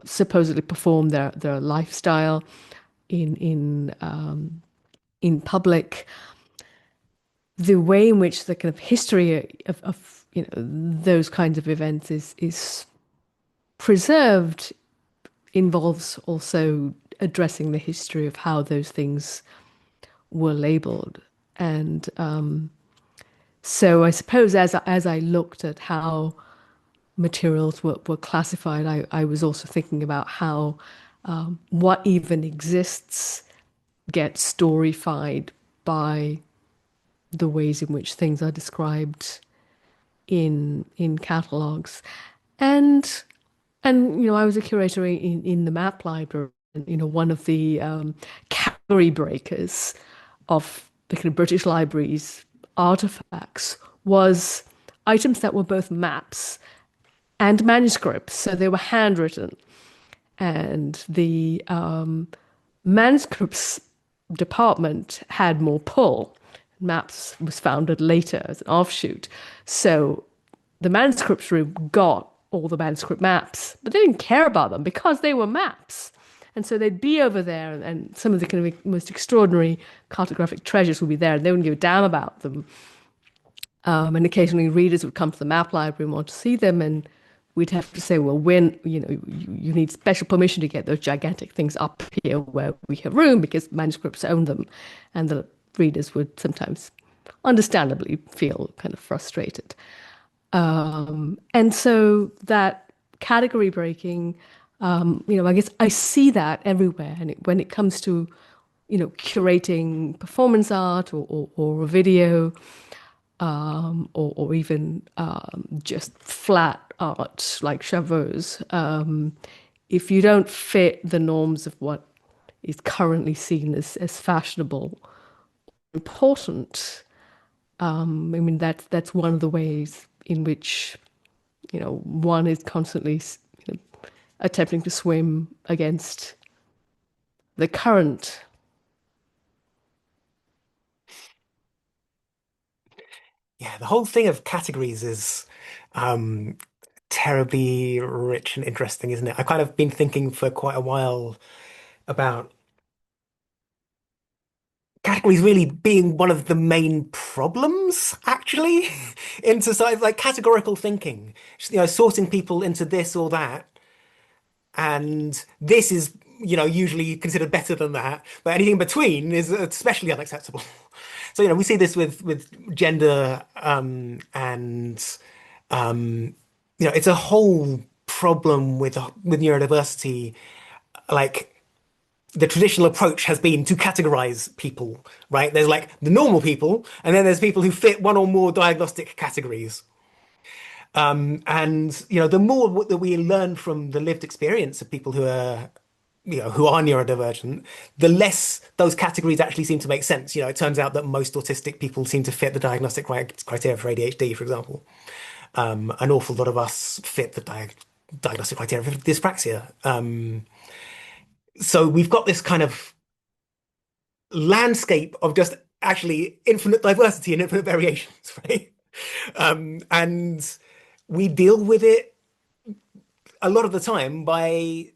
supposedly perform their lifestyle in public. The way in which the kind of history of those kinds of events is preserved involves also addressing the history of how those things were labeled. And so I suppose as I looked at how materials were classified, I was also thinking about how what even exists gets storyfied by the ways in which things are described in catalogs. And I was a curator in the map library. And, one of the category breakers of the kind of British Library's artifacts was items that were both maps and manuscripts. So they were handwritten. And the manuscripts department had more pull. Maps was founded later as an offshoot. So the manuscripts room got all the manuscript maps, but they didn't care about them because they were maps. And so they'd be over there, and some of the kind of most extraordinary cartographic treasures would be there, and they wouldn't give a damn about them. And occasionally readers would come to the map library and want to see them, and we'd have to say, well, you need special permission to get those gigantic things up here where we have room, because manuscripts own them. And the readers would sometimes understandably feel kind of frustrated. And so that category breaking, I guess I see that everywhere. And when it comes to, curating performance art or a video, or even just flat art like Chauveau's, if you don't fit the norms of what is currently seen as fashionable, important, that's one of the ways in which, one is constantly attempting to swim against the current. Yeah, the whole thing of categories is terribly rich and interesting, isn't it? I've kind of been thinking for quite a while about categories really being one of the main problems, actually, in society, like categorical thinking, sorting people into this or that. And this is, usually considered better than that, but anything in between is especially unacceptable. So, we see this with gender, and it's a whole problem with neurodiversity. Like, the traditional approach has been to categorize people, right? There's like the normal people, and then there's people who fit one or more diagnostic categories. And the more that we learn from the lived experience of people who are neurodivergent, the less those categories actually seem to make sense. It turns out that most autistic people seem to fit the diagnostic criteria for ADHD, for example. An awful lot of us fit the diagnostic criteria for dyspraxia. So we've got this kind of landscape of just actually infinite diversity and infinite variations, right? And we deal with it a lot of the time by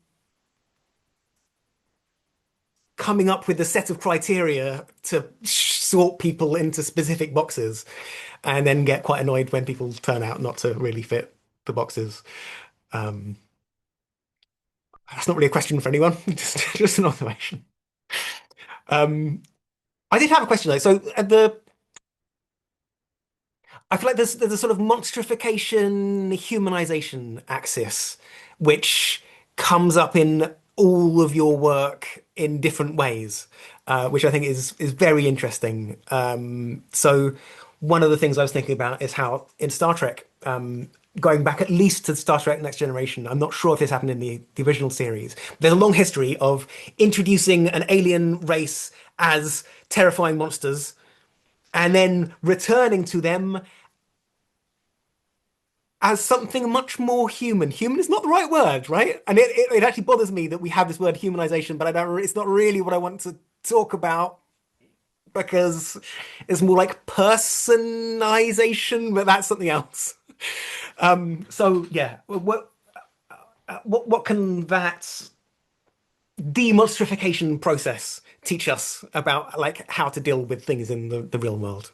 coming up with a set of criteria to sort people into specific boxes, and then get quite annoyed when people turn out not to really fit the boxes. That's not really a question for anyone, just an observation. I did have a question though. So I feel like there's a sort of monstrification, humanization axis, which comes up in all of your work in different ways, which I think is very interesting. So one of the things I was thinking about is how in Star Trek, going back at least to Star Trek Next Generation, I'm not sure if this happened in the original series. There's a long history of introducing an alien race as terrifying monsters and then returning to them as something much more human. Human is not the right word, right? And it actually bothers me that we have this word humanization, but it's not really what I want to talk about, because it's more like personization, but that's something else. So yeah, what can that demonstrification process teach us about like how to deal with things in the real world?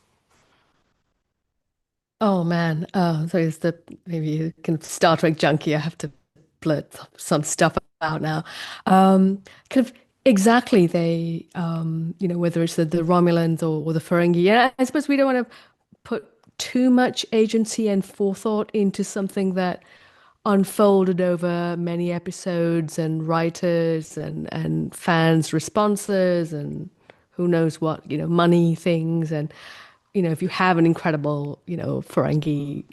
Oh man, so it's maybe a kind of Star Trek junkie. I have to blurt some stuff out now. Kind of exactly, they, whether it's the Romulans or the Ferengi. Yeah, I suppose we don't want to put too much agency and forethought into something that unfolded over many episodes and writers and fans' responses and who knows what, money things. And, if you have an incredible, Ferengi,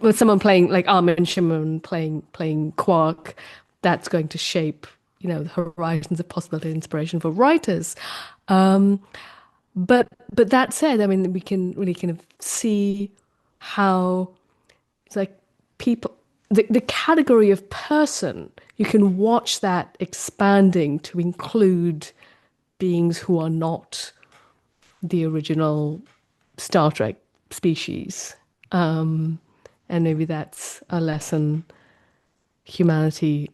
with someone playing like Armin Shimon playing Quark, that's going to shape, the horizons of possibility and inspiration for writers. But that said, I mean, we can really kind of see how it's like people, the category of person, you can watch that expanding to include beings who are not the original Star Trek species. And maybe that's a lesson humanity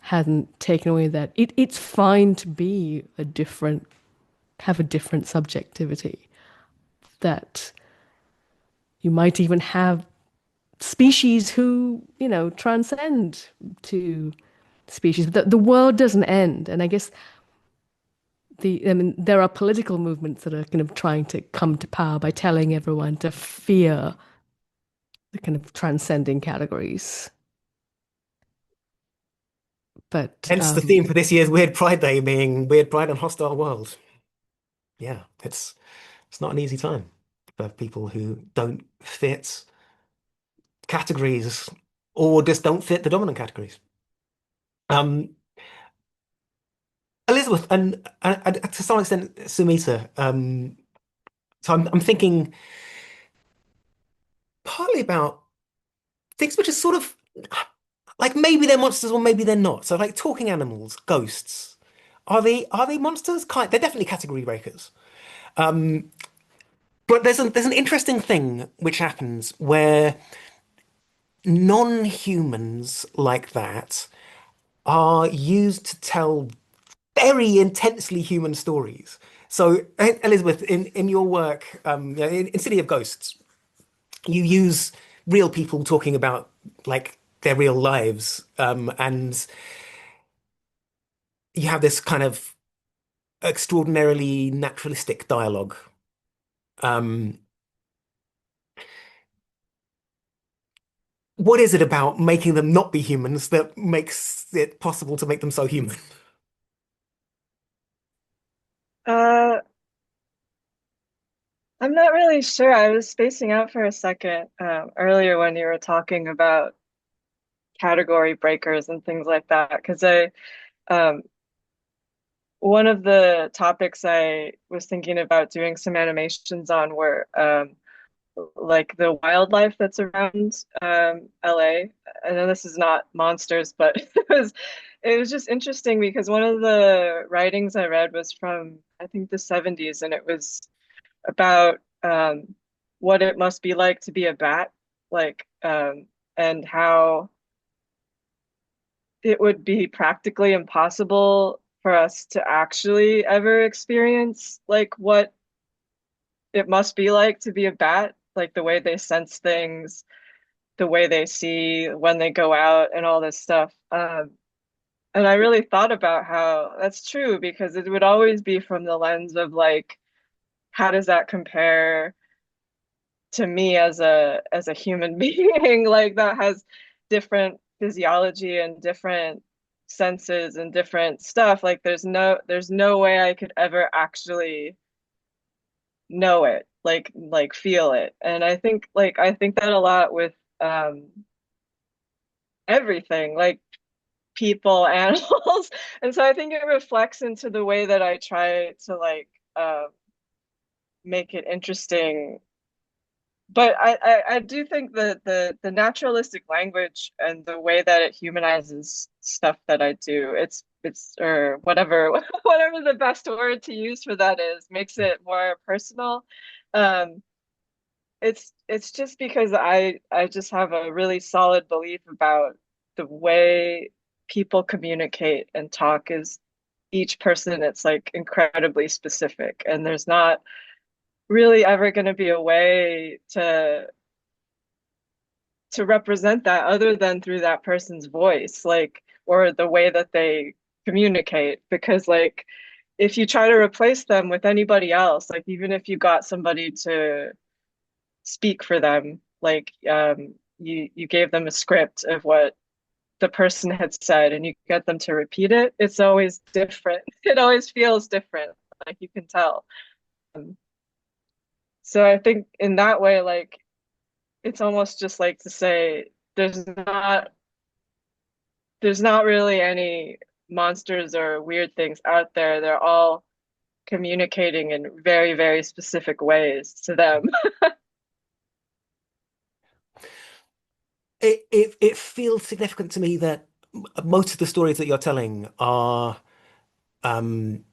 hasn't taken away, that it's fine to be have a different subjectivity, that you might even have species who, transcend to species. But the world doesn't end. And I guess there are political movements that are kind of trying to come to power by telling everyone to fear the kind of transcending categories. But hence the theme for this year's Weird Pride Day being Weird Pride and Hostile World. Yeah, it's not an easy time for people who don't fit categories or just don't fit the dominant categories. Elizabeth and to some extent Sumita. So I'm thinking partly about things which are sort of like maybe they're monsters or maybe they're not. So like talking animals, ghosts. Are they monsters? They're definitely category breakers. But there's an interesting thing which happens where non-humans like that are used to tell very intensely human stories. So, Elizabeth, in your work, in City of Ghosts, you use real people talking about like their real lives, and you have this kind of extraordinarily naturalistic dialogue. Um, what is it about making them not be humans that makes it possible to make them so human? I'm not really sure. I was spacing out for a second earlier when you were talking about category breakers and things like that, because one of the topics I was thinking about doing some animations on were like the wildlife that's around LA. I know this is not monsters, but it was just interesting because one of the writings I read was from I think the 70s, and it was about what it must be like to be a bat, like and how it would be practically impossible for us to actually ever experience like what it must be like to be a bat, like the way they sense things, the way they see when they go out and all this stuff. And I really thought about how that's true because it would always be from the lens of like, how does that compare to me as a human being like that has different physiology and different senses and different stuff. Like there's no way I could ever actually know it, like feel it. And I think that a lot with everything, like people, animals. And so I think it reflects into the way that I try to like make it interesting. But I do think that the naturalistic language and the way that it humanizes stuff that I do, it's or whatever whatever the best word to use for that is, makes it more personal. Um, it's just because I just have a really solid belief about the way people communicate and talk is each person, it's like incredibly specific, and there's not really ever going to be a way to represent that other than through that person's voice, like, or the way that they communicate. Because like if you try to replace them with anybody else, like even if you got somebody to speak for them, like you gave them a script of what the person had said and you get them to repeat it, it's always different. It always feels different, like you can tell. So I think in that way, like, it's almost just like to say there's not really any monsters or weird things out there. They're all communicating in very, very specific ways to them. It feels significant to me that most of the stories that you're telling are from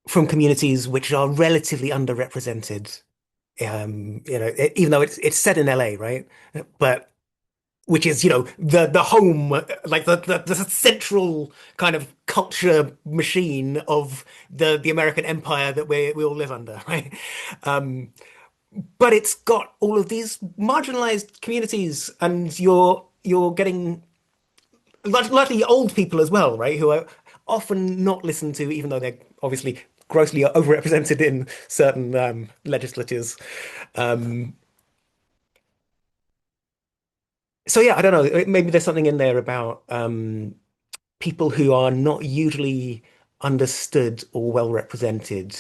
communities which are relatively underrepresented. Even though it's set in LA, right? But which is, the home, like the central kind of culture machine of the American empire that we all live under, right? But it's got all of these marginalized communities, and you're getting largely old people as well, right? Who are often not listened to, even though they're obviously grossly overrepresented in certain legislatures. So yeah, I don't know. Maybe there's something in there about people who are not usually understood or well represented,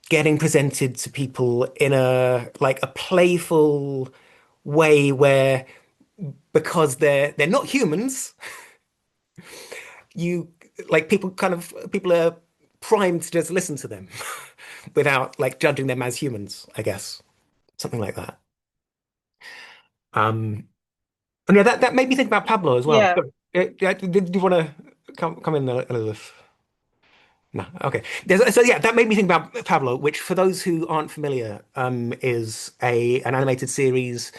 getting presented to people in a playful way where because they're not humans, you like people are primed to just listen to them without like judging them as humans, I guess. Something like that. And yeah, that made me think about Pablo as well. Yeah. Did you want to come in, Elizabeth? No, okay. So yeah, that made me think about Pablo, which for those who aren't familiar, is an animated series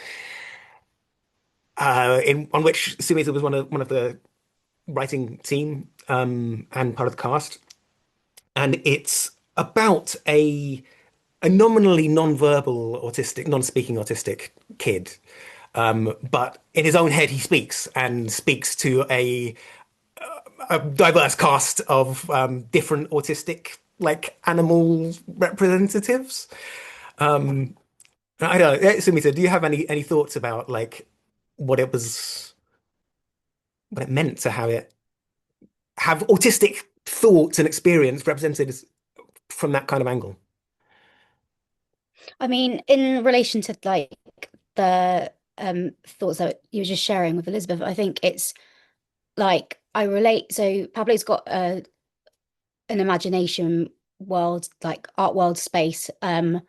on which Sumita was one of the writing team and part of the cast, and it's about a nominally non-verbal autistic, non-speaking autistic kid. But in his own head, he speaks and speaks to a diverse cast of different autistic like animal representatives. I don't know, Sumita, do you have any thoughts about like what it was, what it meant to have autistic thoughts and experience represented from that kind of angle? I mean, in relation to like the thoughts that you were just sharing with Elizabeth, I think it's like I relate. So Pablo's got an imagination world, like art world space. I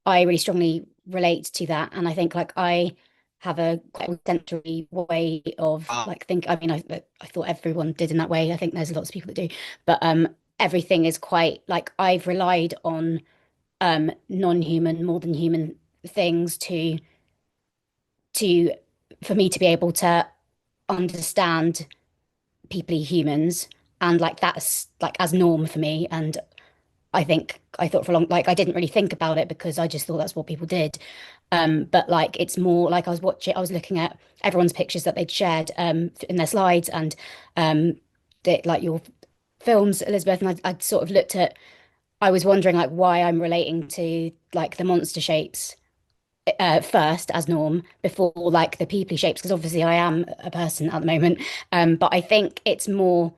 really strongly relate to that, and I think like I have a quite sensory way of like think. I mean, I thought everyone did in that way. I think there's lots of people that do, but everything is quite like I've relied on non-human, more than human things to for me to be able to understand people humans, and like that's like as norm for me. And I thought for a long, like I didn't really think about it because I just thought that's what people did. But like it's more like I was looking at everyone's pictures that they'd shared in their slides, and like your films, Elizabeth, and I'd sort of looked at, I was wondering like why I'm relating to like the monster shapes first as norm before like the people shapes, because obviously I am a person at the moment. But I think it's more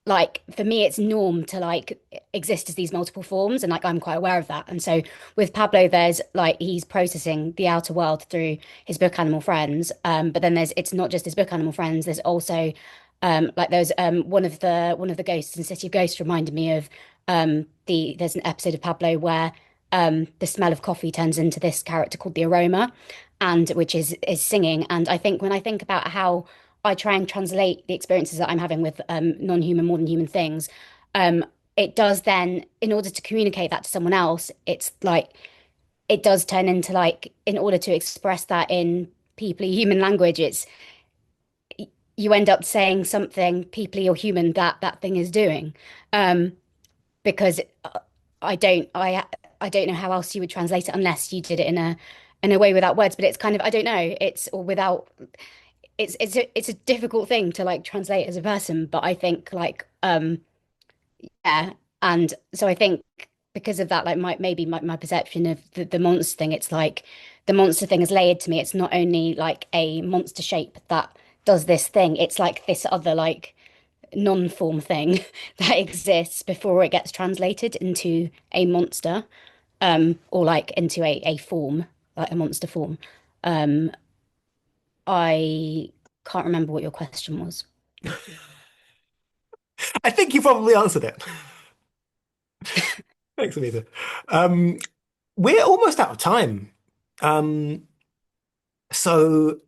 like for me it's norm to like exist as these multiple forms, and like I'm quite aware of that. And so with Pablo, there's like he's processing the outer world through his book Animal Friends, but then it's not just his book Animal Friends, there's also like there's one of the ghosts in City of Ghosts reminded me of there's an episode of Pablo where the smell of coffee turns into this character called the Aroma, and which is singing. And I think when I think about how I try and translate the experiences that I'm having with non-human, more than human things, it does then, in order to communicate that to someone else, it's like it does turn into like, in order to express that in peoply human language, it's you end up saying something peoply or human that thing is doing, because I don't know how else you would translate it unless you did it in a way without words. But it's kind of, I don't know, it's or without, it's a difficult thing to like translate as a person. But I think like yeah, and so I think because of that, like my perception of the monster thing, it's like the monster thing is layered to me. It's not only like a monster shape that does this thing. It's like this other like non-form thing that exists before it gets translated into a monster, or like into a form, like a monster form. I can't remember what your question was. I think you probably answered it. Thanks, Anita. We're almost out of time. Um, so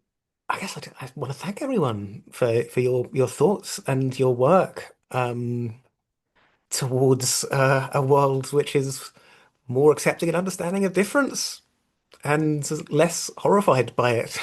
I guess I want to thank everyone for your thoughts and your work towards a world which is more accepting and understanding of difference and less horrified by it.